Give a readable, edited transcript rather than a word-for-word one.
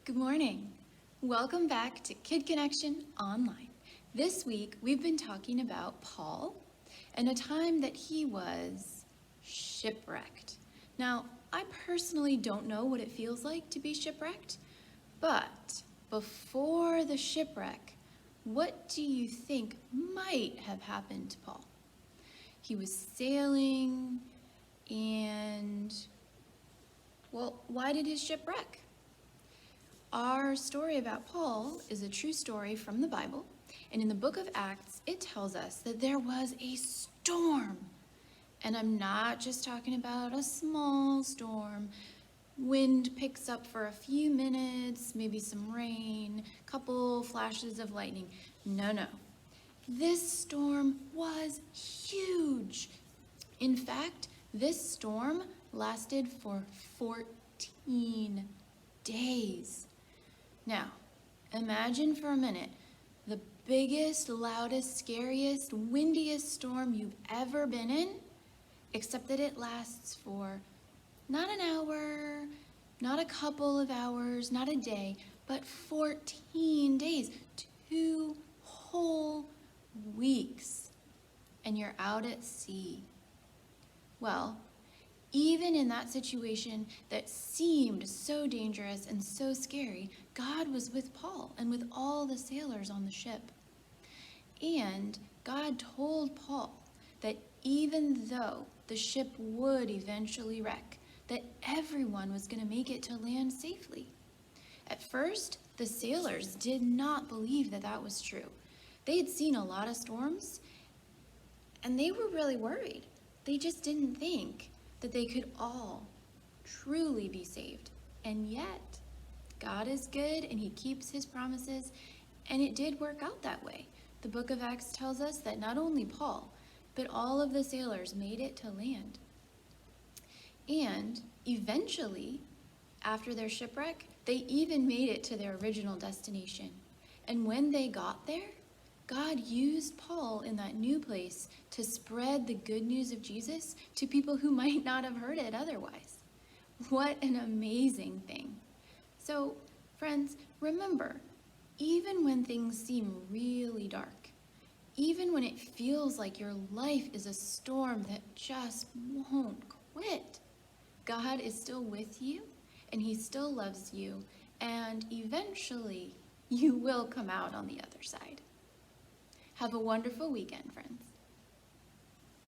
Good morning. Welcome back to Kid Connection Online. This week we've been talking about Paul and a time that he was shipwrecked. Now, I personally don't know what it feels like to be shipwrecked, but before the shipwreck, what do you think might have happened to Paul? He was sailing and, well, why did his ship wreck? Our story about Paul is a true story from the Bible, and in the book of Acts, it tells us that there was a storm. And I'm not just talking about a small storm. Wind picks up for a few minutes, maybe some rain, couple flashes of lightning. No. This storm was huge. In fact, this storm lasted for 14 days. Now, imagine for a minute the biggest, loudest, scariest, windiest storm you've ever been in, except that it lasts for not an hour, not a couple of hours, not a day, but 14 days, 2 whole weeks, and you're out at sea. Well, even in that situation that seemed so dangerous and so scary, God was with Paul and with all the sailors on the ship. And God told Paul that even though the ship would eventually wreck, that everyone was going to make it to land safely. At first, the sailors did not believe that that was true. They had seen a lot of storms, and they were really worried. They just didn't think that they could all truly be saved. And yet, God is good and he keeps his promises, and it did work out that way. The book of Acts tells us that not only Paul, but all of the sailors made it to land. And eventually, after their shipwreck, they even made it to their original destination. And when they got there, God used Paul in that new place to spread the good news of Jesus to people who might not have heard it otherwise. What an amazing thing. So, friends, remember, even when things seem really dark, even when it feels like your life is a storm that just won't quit, God is still with you and he still loves you, and eventually you will come out on the other side. Have a wonderful weekend, friends.